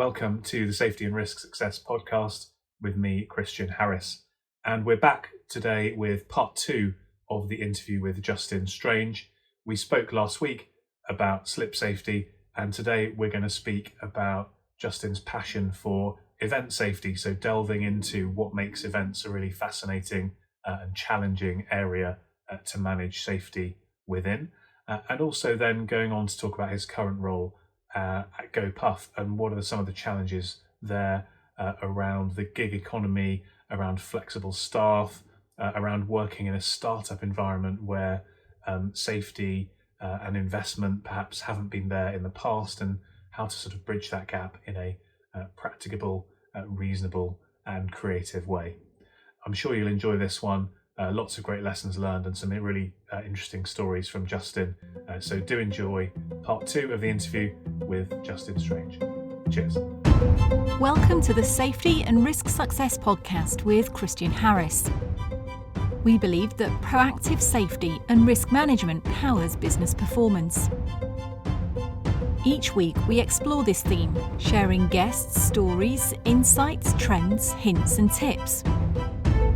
Welcome to the Safety and Risk Success podcast with me, Christian Harris. And we're back today with part 2 of the interview with Justin Strange. We spoke last week about slip safety, and today we're going to speak about Justin's passion for event safety, so delving into what makes events a really fascinating and challenging area to manage safety within, and also then going on to talk about his current role at GoPuff and what are some of the challenges there around the gig economy, around flexible staff, around working in a startup environment where safety and investment perhaps haven't been there in the past, and how to sort of bridge that gap in a practicable, reasonable and creative way. I'm sure you'll enjoy this one. Lots of great lessons learned and some really interesting stories from Justin. So do enjoy part 2 of the interview with Justin Strange. Cheers. Welcome to the Safety and Risk Success podcast with Christian Harris. We believe that proactive safety and risk management powers business performance. Each week we explore this theme, sharing guests, stories, insights, trends, hints and tips.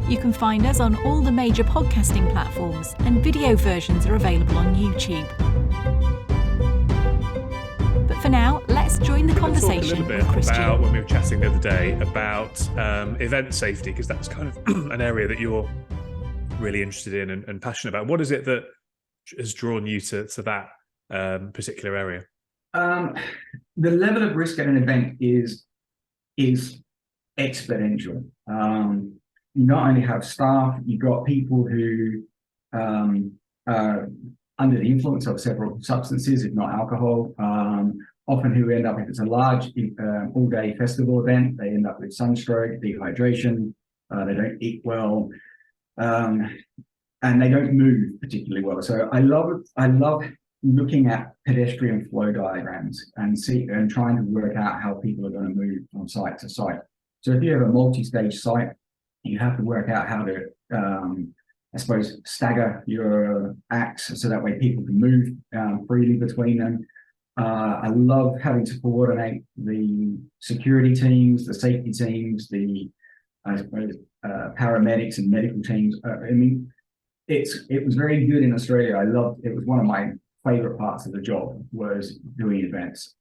You can find us on all the major podcasting platforms, and video versions are available on YouTube. But for now, let's join the conversation with Christian. About when we were chatting the other day about event safety, because that's kind of an area that you're really interested in and passionate about. What is it that has drawn you to that particular area? The level of risk at an event is exponential. You not only have staff, you've got people who are under the influence of several substances, if not alcohol, often who end up, if it's a large all-day festival event, they end up with sunstroke, dehydration, they don't eat well, and they don't move particularly well. So I love looking at pedestrian flow diagrams and trying to work out how people are going to move from site to site. So if you have a multi-stage site, you have to work out how to, stagger your acts so that way people can move freely between them. I love having to coordinate the security teams, the safety teams, the paramedics and medical teams. It was very good in Australia. It was one of my favorite parts of the job was doing events.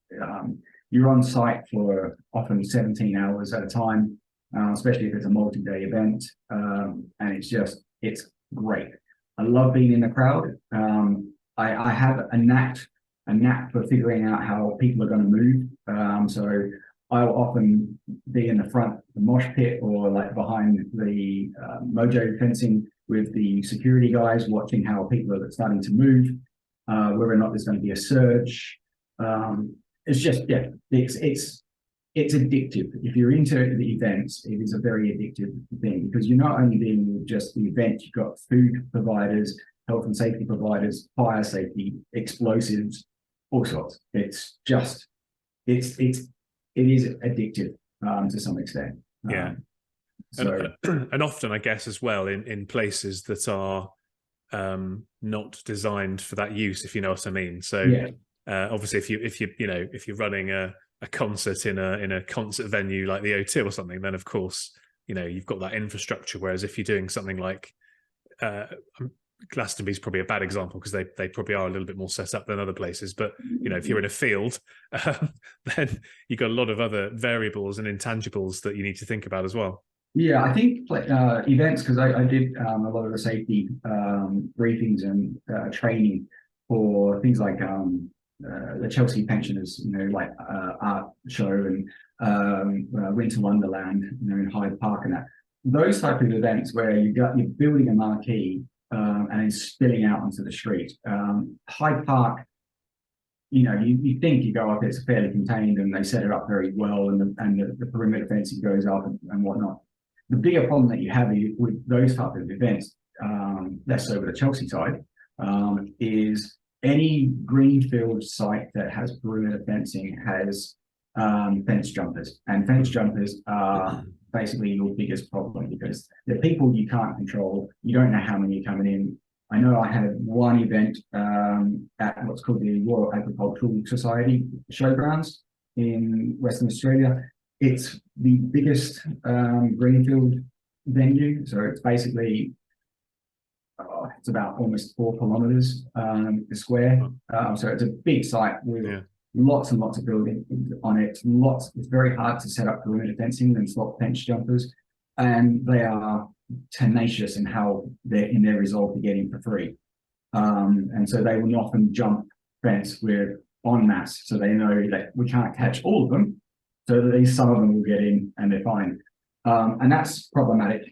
You're on site for often 17 hours at a time. Especially if it's a multi-day event, and it's great. I love being in the crowd. I have a knack for figuring out how people are going to move. So I'll often be in the front, the mosh pit, or like behind the mojo fencing with the security guys, watching how people are starting to move, whether or not there's going to be a surge. It's addictive. If you're into the events, it is a very addictive thing, because you're not only dealing with just the event, you've got food providers, health and safety providers, fire safety, explosives, all sorts. It is addictive to some extent. Yeah. And often, I guess, as well, in places that are not designed for that use, if you know what I mean. So obviously, if you're running a concert in a concert venue like the O2 or something, then of course you've got that infrastructure. Whereas if you're doing something like Glastonbury's probably a bad example, because they probably are a little bit more set up than other places. But if you're in a field, then you've got a lot of other variables and intangibles that you need to think about as well. Yeah, I think events, because I did a lot of the safety briefings and training for things like the Chelsea pensioners, art show and Winter Wonderland, in Hyde Park, and that. Those type of events where you're building a marquee and then spilling out onto the street. Hyde Park, you think you go up, it's fairly contained and they set it up very well, and the perimeter fencing goes up and whatnot. The bigger problem that you have with those type of events, less so with the Chelsea side, is any greenfield site that has perimeter fencing has fence jumpers, and fence jumpers are basically your biggest problem, because the people you can't control. You don't know how many are coming in. I know I had one event at what's called the Royal Agricultural Society Showgrounds, in Western Australia. It's the biggest greenfield venue, so it's basically it's about almost 4 kilometers square. So it's a big site with lots and lots of buildings on it. It's very hard to set up perimeter fencing and slot fence jumpers, and they are tenacious in how they're in their resolve to get in for free. And so they will often jump fence with en masse, so they know that we can't catch all of them, so at least some of them will get in and they're fine. And that's problematic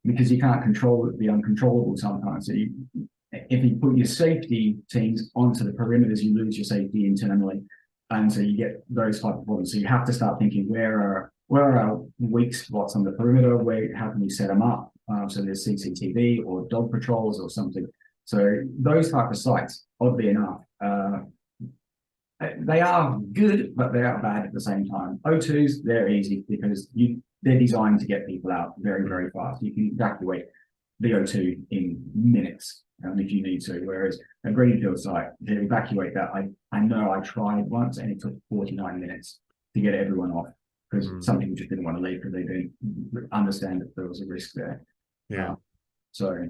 because you can't control the uncontrollable sometimes. So if you put your safety teams onto the perimeters, you lose your safety internally, and so you get those type of problems. So you have to start thinking, where are our weak spots on the perimeter? How can we set them up? So there's CCTV or dog patrols or something. So those type of sites, oddly enough, they are good, but they are bad at the same time. O2s, they're easy because they're designed to get people out very, very fast. You can evacuate the O2 in minutes if you need to, whereas a greenfield site, to evacuate that, I know I tried once and it took 49 minutes to get everyone off, because some people just didn't want to leave because they didn't understand that there was a risk there. So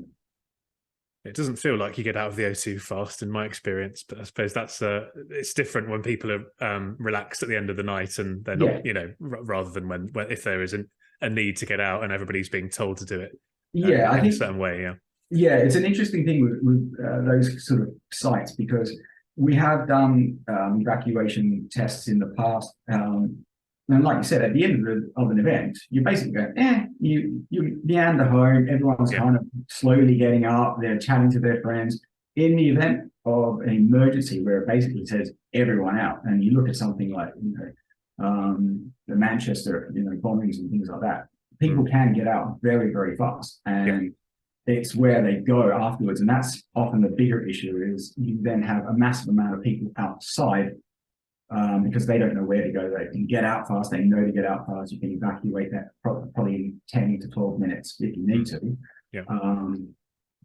it doesn't feel like you get out of the O2 fast in my experience, but I suppose that's it's different when people are relaxed at the end of the night and they're not, rather than when if there isn't a need to get out and everybody's being told to do it I think a certain way. It's an interesting thing with those sort of sites, because we have done evacuation tests in the past. And like you said, at the end of an event, you basically go, you meander home, everyone's kind of slowly getting up, they're chatting to their friends. In the event of an emergency where it basically says everyone out, and you look at something like, the Manchester, bombings and things like that, people can get out very, very fast. And it's where they go afterwards. And that's often the bigger issue, is you then have a massive amount of people outside because they don't know where to go. They can get out fast. They know to get out fast. You can evacuate that probably in 10 to 12 minutes if you need to.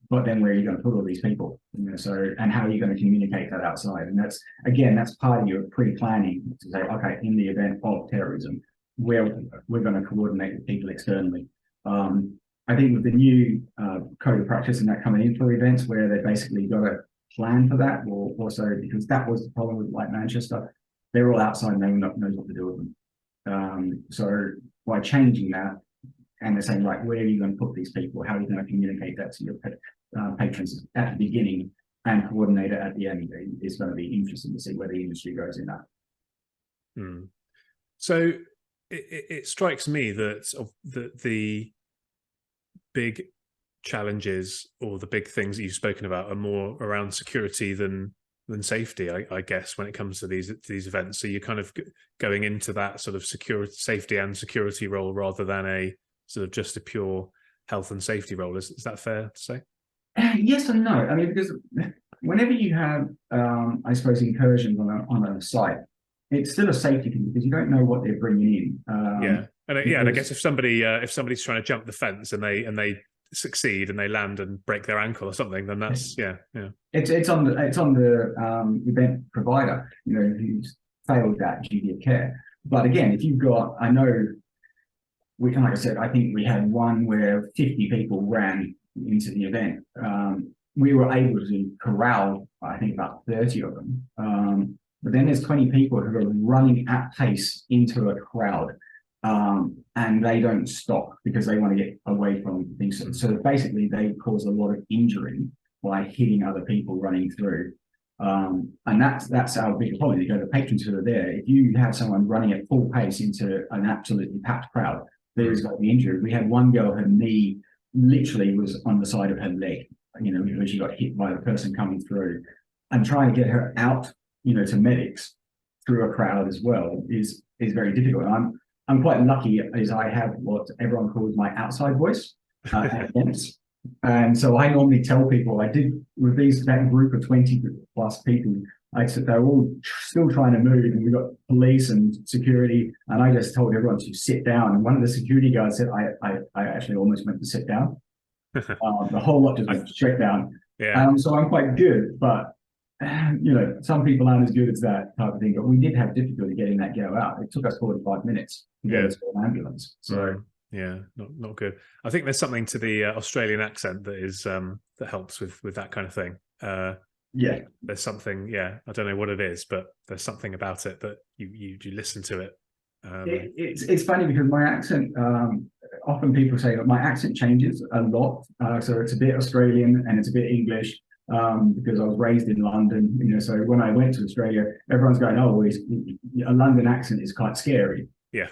But then where are you going to put all these people? And how are you going to communicate that outside? And that's part of your pre-planning, to say, okay, in the event of terrorism, we're going to coordinate with people externally. I think with the new code of practice and that coming in for events, where they basically got a plan for that, or also because that was the problem with like Manchester, they're all outside and no one knows what to do with them. So by changing that, and they're saying, right, where are you going to put these people? How are you going to communicate that to your patrons at the beginning and coordinate it at the end? It's going to be interesting to see where the industry goes in that. So it strikes me that the big challenges or the big things that you've spoken about are more around security than safety, I guess, when it comes to these events. So you're kind of going into that sort of safety and security role rather than a sort of just a pure health and safety role. Is that fair to say? Yes and no. I mean, because whenever you have, I suppose, incursions on a site, it's still a safety thing because you don't know what they're bringing in. And I guess if somebody's trying to jump the fence and they succeed and they land and break their ankle or something, then that's It's on the event provider, who's failed that duty of care. But again, if you've got, I know, like I said, I think we had one where 50 people ran into the event. We were able to corral, I think, about 30 of them. But then there's 20 people who are running at pace into a crowd. And they don't stop because they want to get away from things. So basically, they cause a lot of injury by hitting other people running through. And that's our big problem. The patrons who are there, if you have someone running at full pace into an absolutely packed crowd, there is going to be injury. We had one girl, her knee literally was on the side of her leg, when she got hit by the person coming through. And trying to get her out, to medics through a crowd as well is very difficult. I'm quite lucky, as I have what everyone calls my outside voice at events. And so I normally tell people, I did with that group of 20 plus people, I said they're all still trying to move, and we got police and security, and I just told everyone to sit down. And one of the security guards said, I actually almost went to sit down. The whole lot just went straight down. So I'm quite good, but some people aren't as good as that type of thing, but we did have difficulty getting that girl out. It took us 45 minutes to get her to an ambulance. So yeah, not good. I think there's something to the Australian accent that is that helps with that kind of thing. yeah, there's something. Yeah, I don't know what it is, but there's something about it that you listen to it. It's funny because my accent. Often people say that my accent changes a lot. So it's a bit Australian and it's a bit English. Because I was raised in London, so when I went to Australia, everyone's going, "Oh, a London accent is quite scary." Yeah.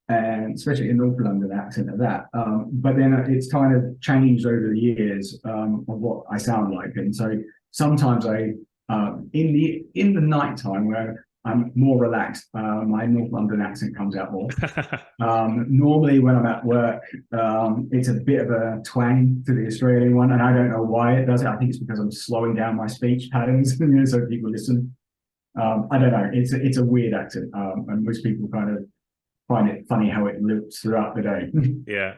And especially a North London accent of that. But then it's kind of changed over the years of what I sound like, and so sometimes in the nighttime where I'm more relaxed, my North London accent comes out more. Normally when I'm at work, it's a bit of a twang to the Australian one, and I don't know why it does it. I think it's because I'm slowing down my speech patterns, so people listen. I don't know. It's a weird accent, and most people kind of find it funny how it loops throughout the day. Yeah.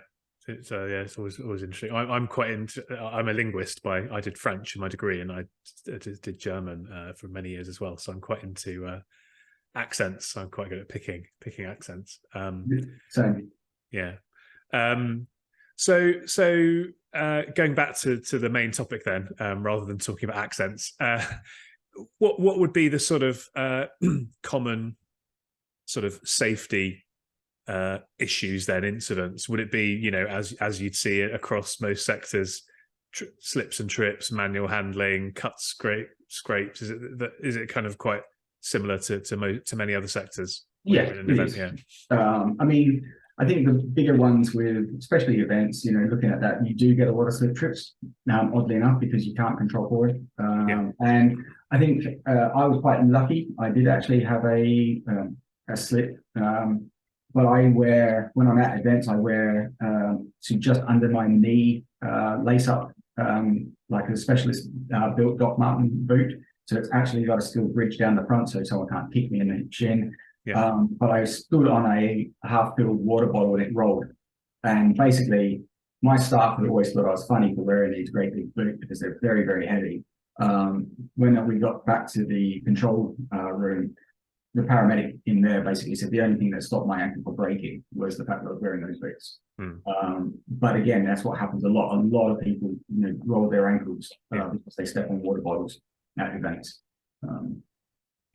So yeah, it's always interesting. I'm quite into. I'm a linguist I did French in my degree, and I did German for many years as well. So I'm quite into accents. I'm quite good at picking accents. Same. Yeah. So going back to the main topic then, rather than talking about accents, what would be the sort of common sort of safety issues then, incidents? Would it be, as you'd see it across most sectors, slips and trips, manual handling, cuts, scrapes? Is it kind of quite similar to many other secters? Yeah, I mean, I think the bigger ones with especially events, looking at that, you do get a lot of slip trips, oddly enough, because you can't control for it. And I think I was quite lucky. I did actually have a slip. But when I'm at events, I wear to just under my knee lace up, like a specialist built Doc Marten boot. So it's actually got a steel bridge down the front so someone can't kick me in the shin. Yeah. But I stood on a half-filled water bottle and it rolled. And basically, my staff had always thought I was funny for wearing these great big boots because they're very, very heavy. When we got back to the control room, the paramedic in there basically said the only thing that stopped my ankle from breaking was the fact that I was wearing those boots. But again, that's what happens a lot. A lot of people, roll their ankles because they step on water bottles at events.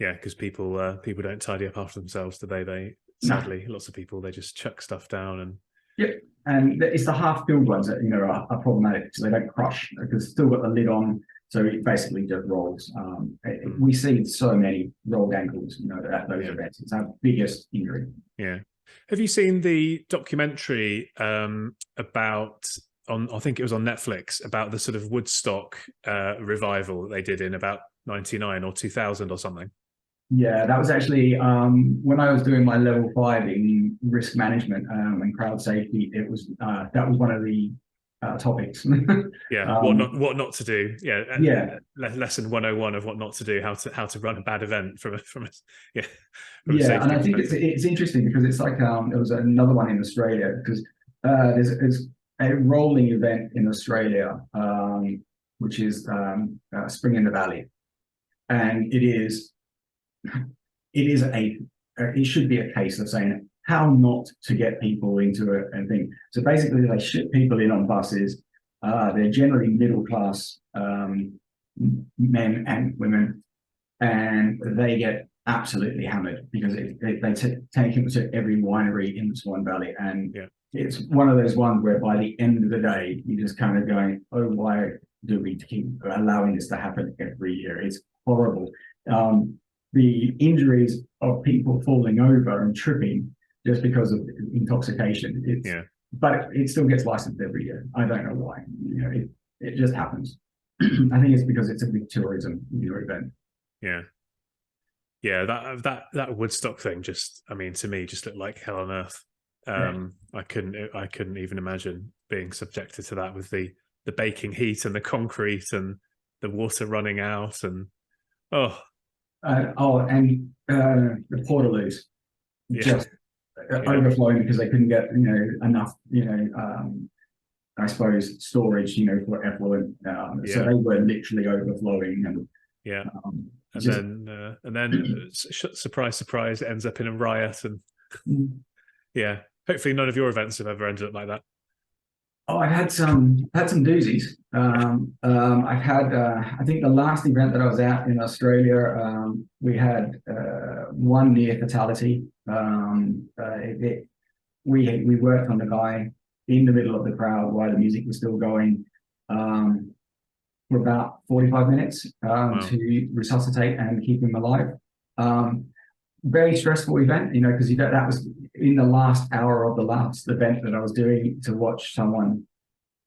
Yeah, because people don't tidy up after themselves, do they? Sadly, lots of people, they just chuck stuff down and. Yeah, and it's the half-filled ones that are problematic because they don't crush because it's still got the lid on. So it basically just rolls. We see so many rolled ankles, at those events. It's our biggest injury. Yeah. Have you seen the documentary about I think it was on Netflix, about the sort of Woodstock revival that they did in about 99 or 2000 or something? Yeah, that was actually when I was doing my level 5 in risk management and crowd safety. It was that was one of the topics. Yeah, what not to do. Yeah, lesson 101 of what not to do, how to run a bad event from a and I think it's interesting because it's like there was another one in Australia because there's a rolling event in Australia which is Spring in the Valley, and it should be a case of saying how not to get people into a thing. So basically, they ship people in on buses. They're generally middle class men and women, and they get absolutely hammered because they take them to every winery in the Swan Valley, and it's one of those ones where by the end of the day, you're just kind of going, "Oh, why do we keep allowing this to happen every year? It's horrible." The injuries of people falling over and tripping just because of intoxication. But it still gets licensed every year. I don't know why. It just happens. I think it's because it's a big tourism event. Yeah. That Woodstock thing to me just looked like hell on earth. I couldn't even imagine being subjected to that with the baking heat and the concrete and the water running out and and the portaloos just overflowing because they couldn't get enough I suppose storage for effluent, so they were literally overflowing, and Yeah. Um, And just then surprise, surprise, it ends up in a riot. And Mm. yeah, hopefully none of your events have ever ended up like that. Oh, I've had some doozies. I've had I think the last event that I was at in Australia, we had one near fatality. We worked on the guy in the middle of the crowd while the music was still going for about 45 minutes Wow. to resuscitate and keep him alive. Um, Very stressful event, because that was in the last hour of the last event that I was doing, to watch someone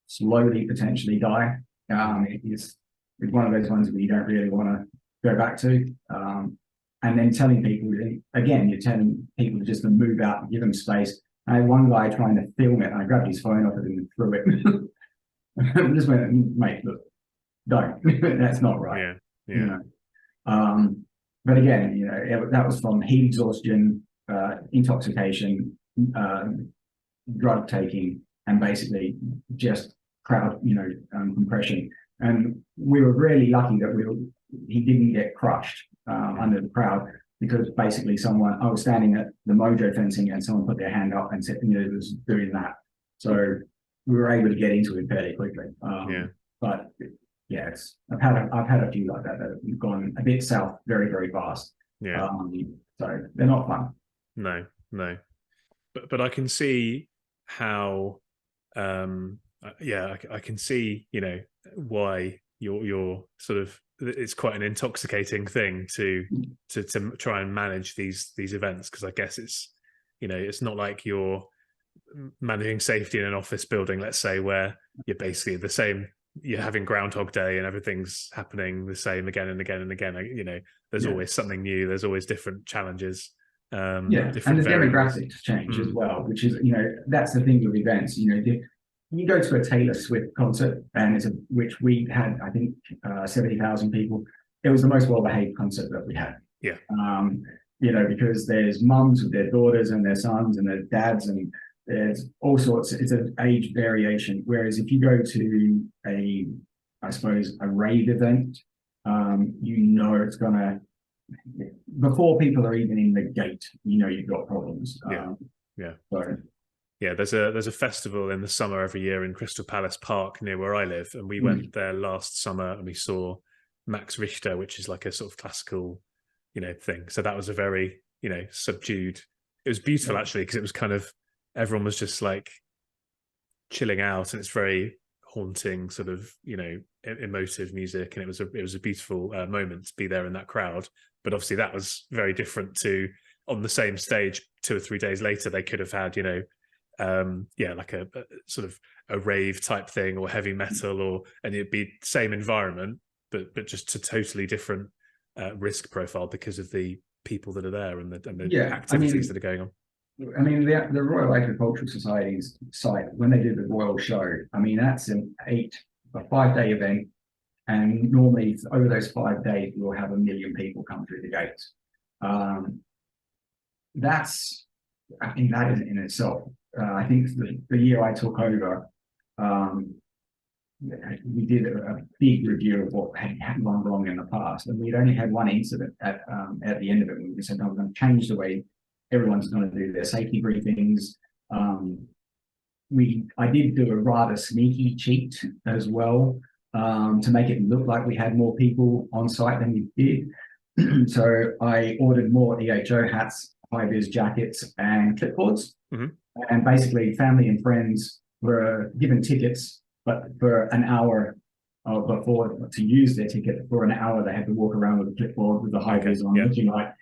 slowly potentially die. It's one of those ones where you don't really want to go back to. And then telling people, again, you're telling people just to move out and give them space. I had one guy trying to film it, and I grabbed his phone off of him and threw it. I just went, mate, look, don't. That's not right. Yeah. Yeah. You know. But again, that was from heat exhaustion, intoxication, drug taking, and basically just crowd, compression. And we were really lucky that he didn't get crushed under the crowd, because basically I was standing at the mojo fencing and someone put their hand up and said, it was doing that. So we were able to get into it fairly quickly. But yeah, I've had a few like that have gone a bit south very, very fast. Yeah. So they're not fun. No. But I can see how I can see, why you're sort of, it's quite an intoxicating thing to try and manage these events, because I guess it's not like you're managing safety in an office building, let's say, where you're basically the same, you're having Groundhog Day and everything's happening the same again and again and again. There's always something new, there's always different challenges. And the demographics change as well, which is, that's the thing with events. You go to a Taylor Swift concert, and which we had, I think, 70,000 people. It was the most well-behaved concert that we had. Yeah. Because there's mums with their daughters and their sons and their dads, and there's all sorts. It's an age variation. Whereas if you go to a rave event, it's gonna, before people are even in the gate, you've got problems. There's a festival in the summer every year in Crystal Palace Park near where I live, and we went there last summer and we saw Max Richter, which is like a sort of classical, thing. So that was a very, subdued. It was beautiful actually, because it was kind of, everyone was just like chilling out, and it's very haunting, sort of, emotive music, and it was a beautiful moment to be there in that crowd. But obviously that was very different to, on the same stage 2 or 3 days later, they could have had, like a sort of a rave type thing, or heavy metal, and it'd be same environment, but just a totally different risk profile because of the people that are there and the activities that are going on. I mean, the Royal Agricultural Society's site, when they do the Royal Show, I mean, that's a 5-day event, and normally over those 5 days you'll have 1 million people come through the gates. I think that is in itself. I think the year I took over, we did a big review of what had gone wrong in the past, and we'd only had one incident at the end of it. We said, we're going to change the way everyone's going to do their safety briefings. I did do a rather sneaky cheat as well, to make it look like we had more people on site than we did. So I ordered more EHO hats, high-vis jackets, and clipboards. And basically family and friends were given tickets, but for an hour before, to use their ticket, for an hour they had to walk around with a clipboard with the high-vis on, looking like.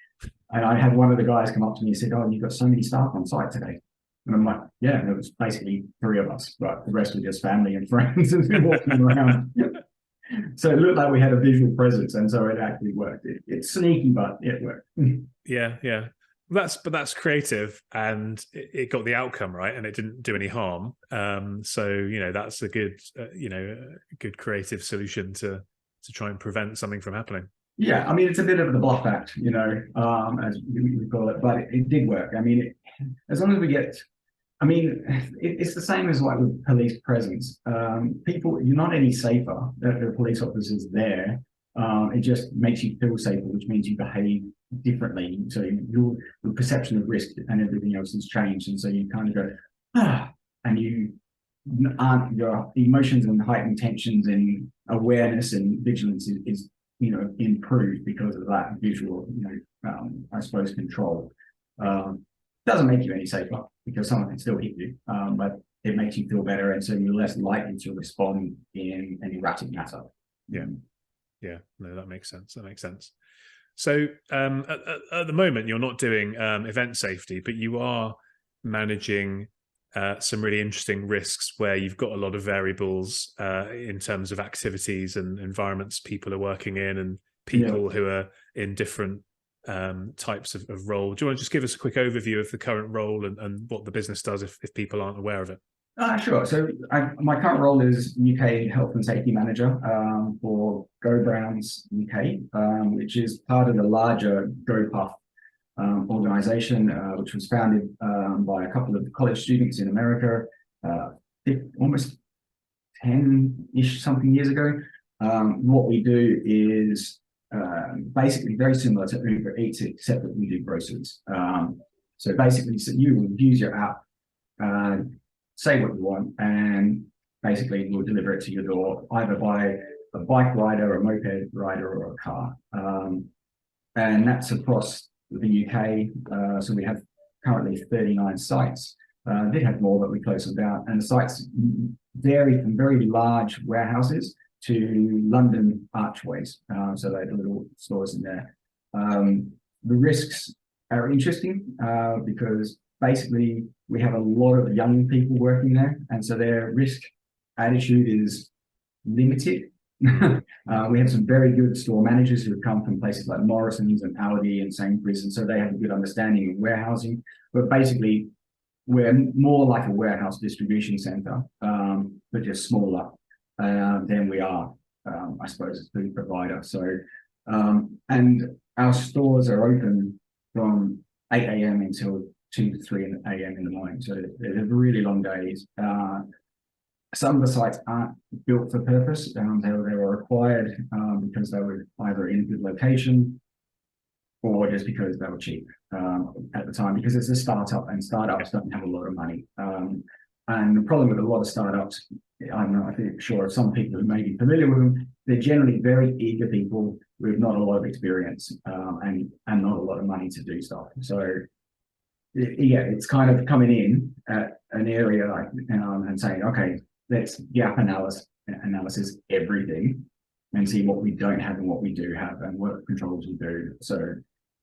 And I had one of the guys come up to me and said, "Oh, you've got so many staff on site today." And I'm like, "Yeah," and it was basically 3 of us, but the rest were just family and friends walking around. So it looked like we had a visual presence, and so it actually worked. It's sneaky, but it worked. Yeah. That's creative, and it got the outcome right, and it didn't do any harm. So that's a good good creative solution to try and prevent something from happening. Yeah, I mean, it's a bit of the bluff act, as we call it, but it did work. I mean, as long as we get, it's the same as like with police presence. You're not any safer that the police officers there. It just makes you feel safer, which means you behave differently. So your perception of risk and everything else has changed. And so you kind of go, and you aren't, your emotions and heightened tensions and awareness and vigilance is improved because of that visual, I suppose, control. Doesn't make you any safer because someone can still hit you, but it makes you feel better, and so you're less likely to respond in an erratic manner. Yeah, no, that makes sense. So at the moment, you're not doing event safety, but you are managing some really interesting risks where you've got a lot of variables in terms of activities and environments people are working in, and people who are in different types of role. Do you want to just give us a quick overview of the current role and what the business does if people aren't aware of it? Sure. So my current role is UK Health and Safety Manager for Go Brands UK, which is part of the larger GoPuff organization, which was founded by a couple of college students in America almost 10-ish something years ago. What we do is basically very similar to Uber Eats, except that we do groceries. So basically, you will use your app, say what you want, and basically we'll deliver it to your door, either by a bike rider, a moped rider, or a car. And that's across the UK. So we have currently 39 sites. Did have more, but we closed them down. And the sites vary from very large warehouses to London archways. So they have little stores in there. The risks are interesting because basically we have a lot of young people working there, and so their risk attitude is limited. We have some very good store managers who have come from places like Morrison's and Aldi and Sainsbury's, and so they have a good understanding of warehousing. But basically, we're more like a warehouse distribution center, but just smaller than we are, I suppose, a food provider. So, and our stores are open from 8 a.m. until 2 to 3 a.m. in the morning. So they're really long days. Some of the sites aren't built for purpose. They were acquired because they were either in a good location or just because they were cheap at the time, because it's a startup and startups don't have a lot of money. And the problem with a lot of startups, I think sure some people who may be familiar with them, they're generally very eager people with not a lot of experience and not a lot of money to do stuff. So yeah, it's kind of coming in at an area like and saying, okay, let's gap analysis everything and see what we don't have and what we do have and what controls we do. So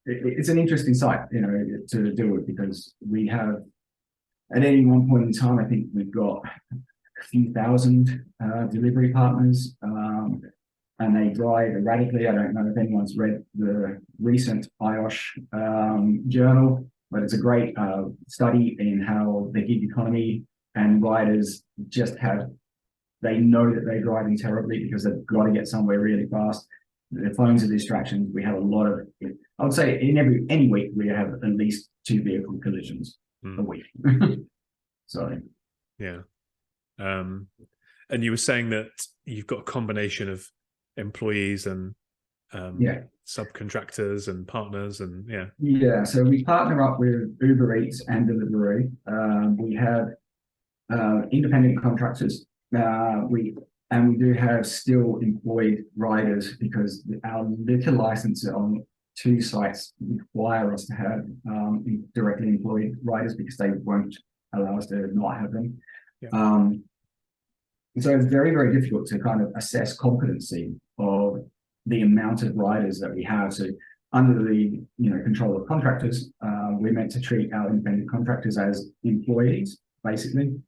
it's an interesting site, to deal with, because we have at any one point in time, I think we've got a few thousand delivery partners, and they drive erratically. I don't know if anyone's read the recent IOSH journal, but it's a great study in how the gig economy and riders they know that they're driving terribly because they've got to get somewhere really fast. Their phones are distractions. We have a lot of, I would say in any week, we have at least 2 vehicle collisions a week. So, yeah. And you were saying that you've got a combination of employees and subcontractors and partners, and so we partner up with Uber Eats and Deliveroo. We have independent contractors. We do have still employed riders because our liquor license on 2 sites require us to have directly employed riders because they won't allow us to not have them. So it's very, very difficult to kind of assess competency of the amount of riders that we have. So under the control of contractors, we're meant to treat our independent contractors as employees, basically,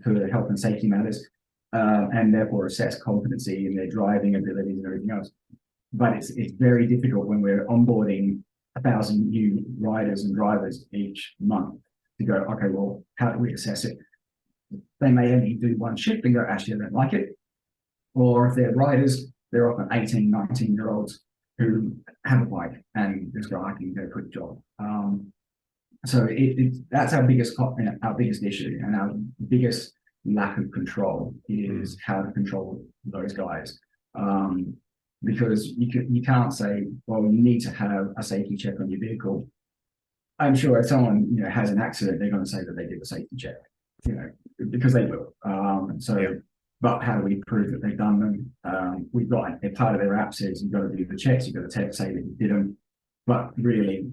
for health and safety matters, and therefore assess competency in their driving abilities and everything else. But it's very difficult when we're onboarding 1,000 new riders and drivers each month to go, okay, well, how do we assess it? They may only do 1 shift and go, actually, I don't like it. Or if they're riders, they're often 18, 19-year-olds who have a bike and just go, I can do a quick job. So that's our biggest issue, and our biggest lack of control is how to control those guys. because you can't say, well, you need to have a safety check on your vehicle. I'm sure if someone has an accident, they're going to say that they did a safety check, because they will. But how do we prove that they've done them? We've got a part of their app says you've got to do the checks, you've got to say that you did them. But really,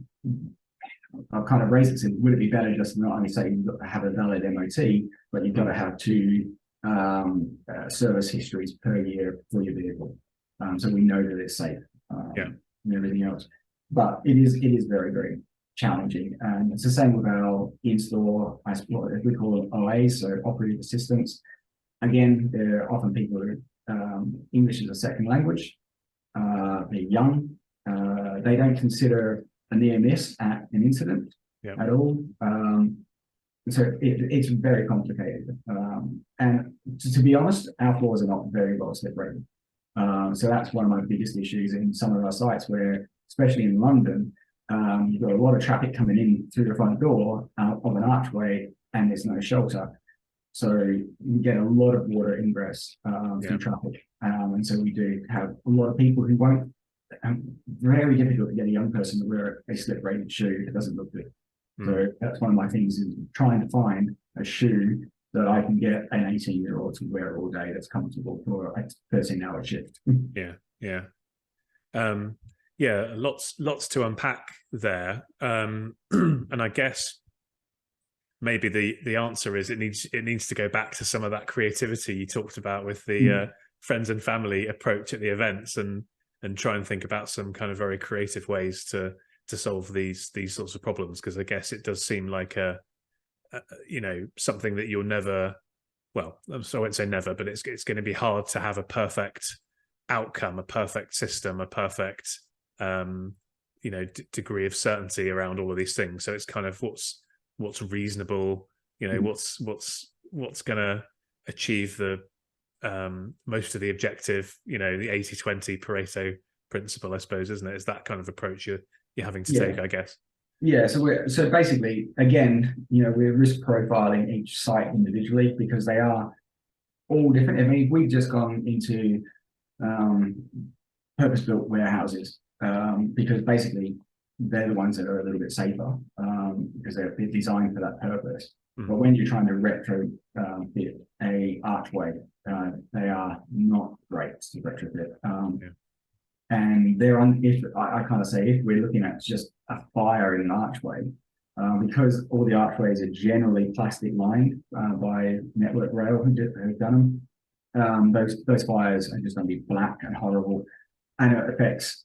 I've kind of raised it, said, would it be better just to not only say you've got to have a valid MOT, but you've got to have 2 service histories per year for your vehicle, so we know that it's safe, and everything else. But it is very, very challenging, and it's the same with our in-store, we call them OAs, so operative assistants. Again, they're often people who English is a second language. They're young. They don't consider a near miss at an incident at all. So it's very complicated. And to be honest, our floors are not very well separated. So that's one of my biggest issues in some of our sites where, especially in London, you've got a lot of traffic coming in through the front door of an archway, and there's no shelter. So you get a lot of water ingress through traffic. And so we do have a lot of people who won't, very difficult to get a young person to wear a slip-rated shoe. It doesn't look good. So that's one of my things, is trying to find a shoe that I can get an 18-year-old to wear all day that's comfortable for a 13-hour shift. Lots to unpack there. And I guess maybe the answer is it needs to go back to some of that creativity you talked about with the friends and family approach at the events, and try and think about some kind of very creative ways to solve these sorts of problems, because I guess it does seem like something that you'll never, well, so I won't say never, but it's going to be hard to have a perfect outcome, a perfect system, a perfect degree of certainty around all of these things. So it's kind of what's reasonable, what's going to achieve the most of the objective, the 80-20 Pareto principle, I suppose, isn't it? Is that kind of approach you're having to take, I guess. So basically, again, we're risk profiling each site individually, because they are all different. I mean, we've just gone into purpose-built warehouses, because basically they're the ones that are a little bit safer, because they're designed for that purpose. But when you're trying to retrofit a archway, they are not great to retrofit. And I kind of say, if we're looking at just a fire in an archway, because all the archways are generally plastic lined by Network Rail who've done them, those fires are just going to be black and horrible, and it affects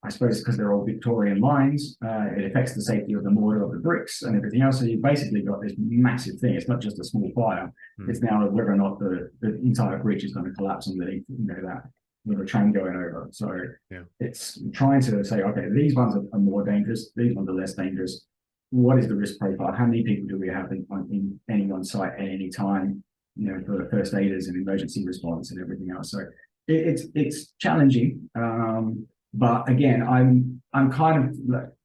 I suppose because they're all Victorian lines, it affects the safety of the mortar, of the bricks, and everything else. So you've basically got this massive thing. It's not just a small fire. It's now whether or not the entire bridge is going to collapse underneath that with a train going over. So it's trying to say, okay, these ones are more dangerous, these ones are less dangerous. What is the risk profile? How many people do we have in any one site at any time, for the first aiders and emergency response and everything else? So it's challenging, but again, I'm kind of,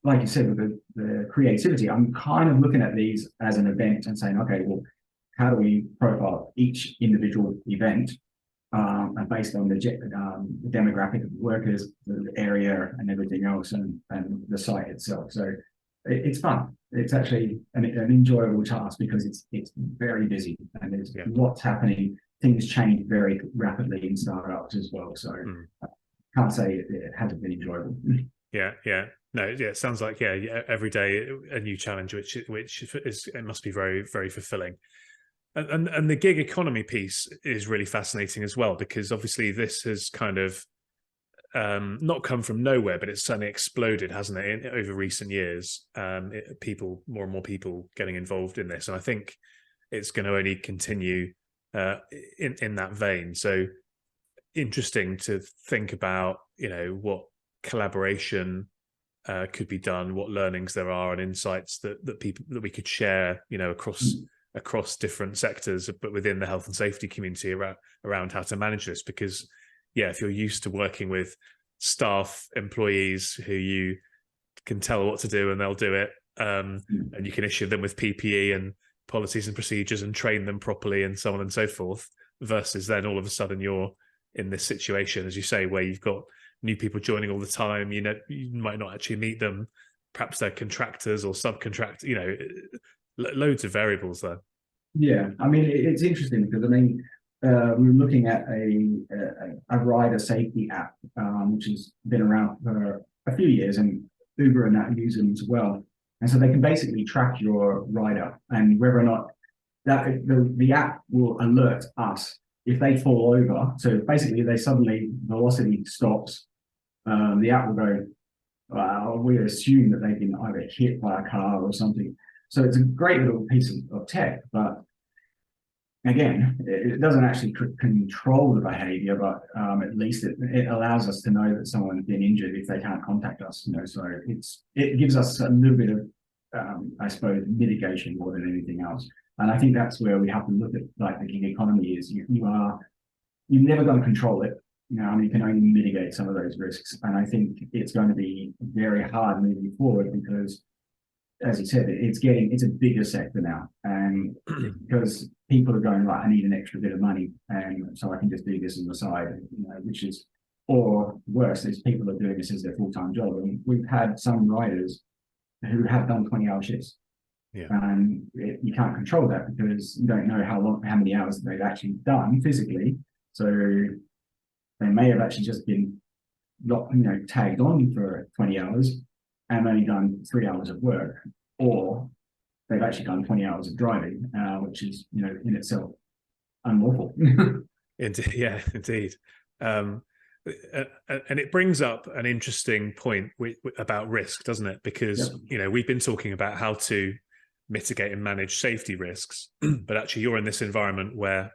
like you said, with the creativity, I'm kind of looking at these as an event and saying, okay, well, how do we profile each individual event, and based on the demographic of the workers, the area, and everything else, and the site itself. So it's fun. It's actually an enjoyable task, because it's very busy, and there's lots happening. Things change very rapidly in startups as well. So I can't say it hasn't been enjoyable. It sounds like every day a new challenge, which is, it must be very, very fulfilling. And the gig economy piece is really fascinating as well, because obviously this has kind of not come from nowhere, but it's certainly exploded, hasn't it, over recent years? More and more people getting involved in this, and I think it's going to only continue in that vein. So interesting to think about, what collaboration could be done, what learnings there are, and insights that we could share, across different sectors, but within the health and safety community around how to manage this. Because if you're used to working with staff, employees who you can tell what to do and they'll do it, and you can issue them with PPE and policies and procedures and train them properly and so on and so forth, versus then all of a sudden you're in this situation, as you say, where you've got new people joining all the time. You might not actually meet them. Perhaps they're contractors or subcontractors. Loads of variables there. Yeah, I mean, it's interesting because I mean, we were looking at a rider safety app, which has been around for a few years, and Uber and that use them as well. And so they can basically track your rider and whether or not that the app will alert us if they fall over. So basically, they suddenly velocity stops. The app will go, well, we assume that they've been either hit by a car or something. So it's a great little piece of tech, but again, it doesn't actually control the behavior, but at least it allows us to know that someone's been injured if they can't contact us. So it gives us a little bit of, I suppose, mitigation more than anything else. And I think that's where we have to look at, like, the gig economy is. You're never going to control it. You can only mitigate some of those risks. And I think it's going to be very hard moving forward because, as you said, it's a bigger sector now, and because people are going, right, I need an extra bit of money, and so I can just do this on the side, which is, or worse, is people are doing this as their full-time job. And we've had some riders who have done 20-hour shifts, and you can't control that because you don't know how many hours they've actually done physically. So they may have actually just been tagged on for 20 hours and only done 3 hours of work, or they've actually done 20 hours of driving, which is, in itself unlawful. Indeed. And it brings up an interesting point about risk, doesn't it? Because, we've been talking about how to mitigate and manage safety risks, but actually you're in this environment where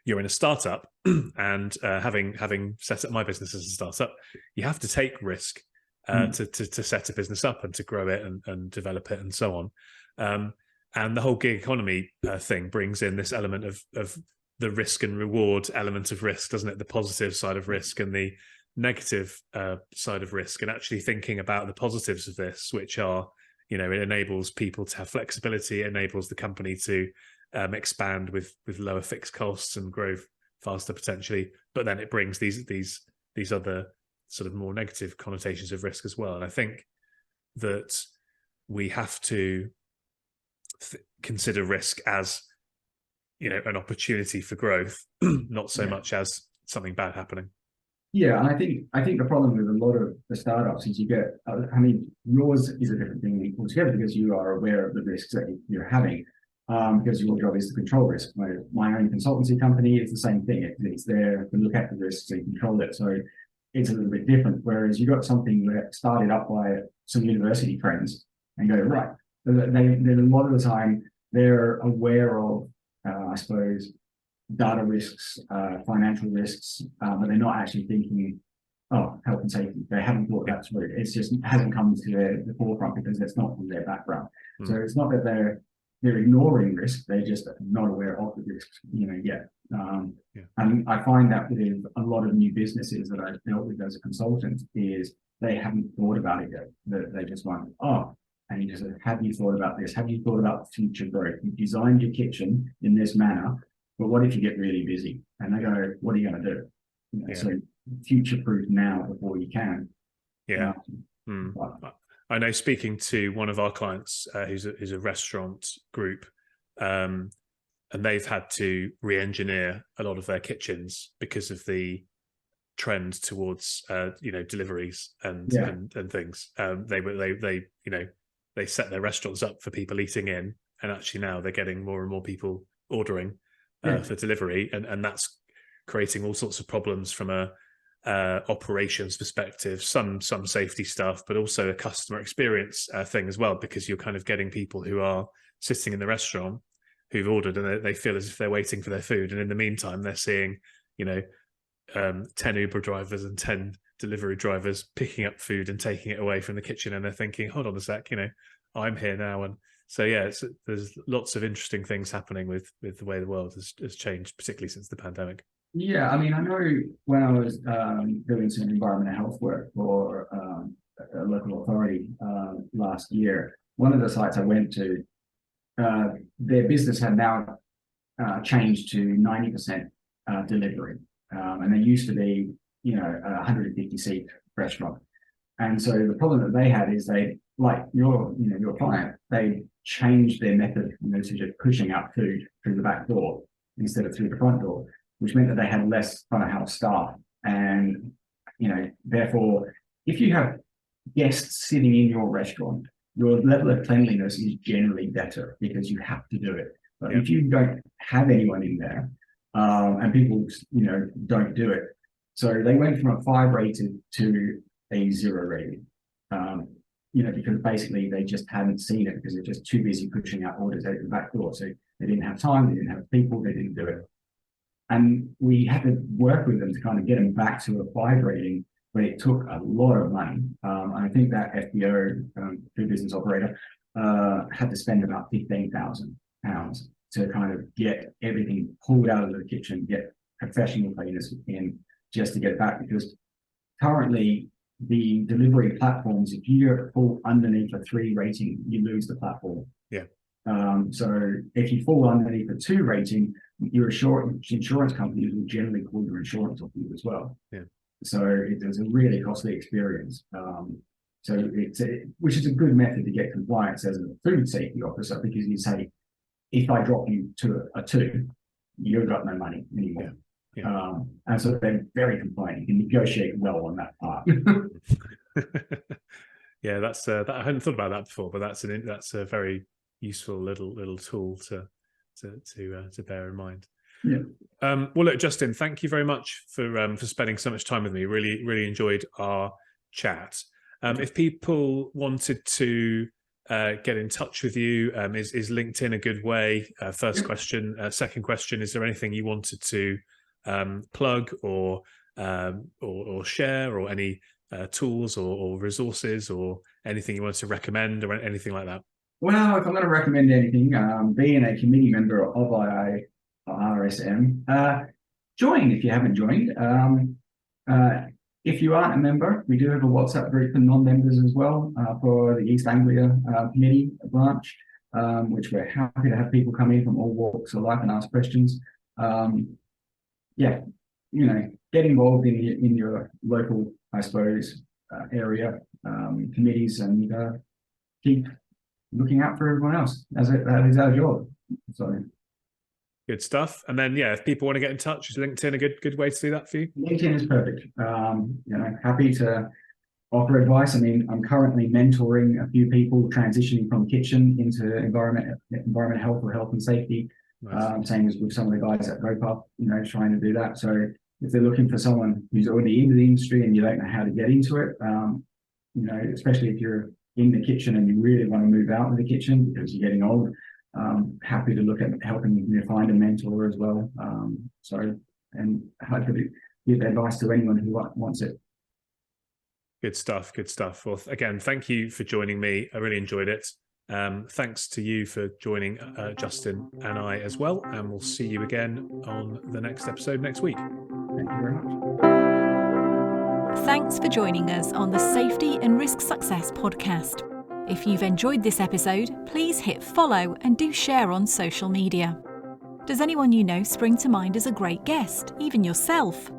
you're in a startup and having set up my business as a startup, you have to take risk. To set a business up and to grow it and develop it and so on. And the whole gig economy thing brings in this element of the risk and reward element of risk, doesn't it? The positive side of risk and the negative side of risk, and actually thinking about the positives of this, which are, it enables people to have flexibility, it enables the company to expand with lower fixed costs and grow faster potentially. But then it brings these other sort of more negative connotations of risk as well. And I think that we have to consider risk as, an opportunity for growth, not so much as something bad happening. Yeah, and I think the problem with a lot of the startups is you get, yours is a different thing altogether because you are aware of the risks that you're having, because your job is to control risk. My own consultancy company is the same thing. It's there to look at the risks and control it. So it's a little bit different. Whereas you got something that started up by some university friends and go, right, then a lot of the time they're aware of, I suppose, data risks, financial risks, but they're not actually thinking, health and safety. They haven't thought that through. It's just hasn't come to the forefront because that's not from their background. So it's not that they're ignoring risk, they're just not aware of the risks, yet. And I find that with a lot of new businesses that I've dealt with as a consultant is they haven't thought about it yet. They just went, and you just say, have you thought about this? Have you thought about future growth? You've designed your kitchen in this manner, but what if you get really busy? And they go, what are you going to do? So future-proof now before you can. I know, speaking to one of our clients who's a restaurant group, and they've had to re-engineer a lot of their kitchens because of the trend towards deliveries and things. They set their restaurants up for people eating in, and actually now they're getting more and more people ordering for delivery, and that's creating all sorts of problems from a operations perspective, some safety stuff, but also a customer experience thing as well, because you're kind of getting people who are sitting in the restaurant who've ordered and they feel as if they're waiting for their food, and in the meantime they're seeing 10 Uber drivers and 10 delivery drivers picking up food and taking it away from the kitchen, and they're thinking, hold on a sec, I'm here now. And so there's lots of interesting things happening with the way the world has changed, particularly since the pandemic. Yeah, I know when I was doing some environmental health work for a local authority last year, one of the sites I went to, their business had now changed to 90% delivery. and they used to be, a 150-seat restaurant. And so the problem that they had is they, like your client, they changed their method, to just pushing out food through the back door instead of through the front door, which meant that they had less front of house staff. And, therefore, if you have guests sitting in your restaurant, your level of cleanliness is generally better because you have to do it. But if you don't have anyone in there, and people, don't do it. So they went from a 5 rated to a 0 rating, because basically they just hadn't seen it because they're just too busy pushing out orders out the back door. So they didn't have time, they didn't have people, they didn't do it. And we had to work with them to kind of get them back to a 5 rating, but it took a lot of money. And I think that FBO, food business operator, had to spend about £15,000 to kind of get everything pulled out of the kitchen, get professional cleaners in just to get it back. Because currently the delivery platforms, if you fall underneath a 3 rating, you lose the platform. Yeah. So if you fall underneath a 2 rating, your insurance companies will generally call your insurance off you as well. Yeah. So it's a really costly experience. Which is a good method to get compliance as a food safety officer, because you say, if I drop you to a 2, you've got no money anymore. Yeah. Yeah. And so they're very compliant. You can negotiate well on that part. Yeah, that's that, I hadn't thought about that before, but that's a very useful little tool to bear in mind. Yeah. Well, look, Justin, thank you very much for spending so much time with me. Really enjoyed our chat. If people wanted to get in touch with you, is LinkedIn a good way? First question. Second question: is there anything you wanted to plug or share, or any tools or resources, or anything you wanted to recommend, or anything like that? Well, if I'm going to recommend anything, being a committee member of RSM, join if you haven't joined. If you aren't a member, we do have a WhatsApp group for non-members as well, for the East Anglia committee branch, which we're happy to have people come in from all walks of life and ask questions. Get involved in your local, I suppose, area committees, and keep looking out for everyone else, as that is our job. So good stuff. And then, if people want to get in touch, is LinkedIn a good way to do that for you? LinkedIn is perfect. Happy to offer advice. I mean, I'm currently mentoring a few people transitioning from kitchen into environment health or health and safety. Nice. Same as with some of the guys at GoPup, trying to do that. So if they're looking for someone who's already in the industry and you don't know how to get into it, especially if you're in the kitchen and you really want to move out of the kitchen because you're getting old, happy to look at helping you find a mentor as well. And happy to give advice to anyone who wants it. Good stuff. Well, again, thank you for joining me. I really enjoyed it. Thanks to you for joining Justin and I as well. And we'll see you again on the next episode next week. Thank you very much. Thanks for joining us on the Safety and Risk Success podcast. If you've enjoyed this episode, please hit follow and do share on social media. Does anyone you know spring to mind as a great guest, even yourself?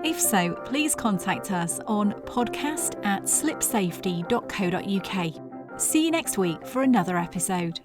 If so, please contact us on podcast@slipsafety.co.uk. See you next week for another episode.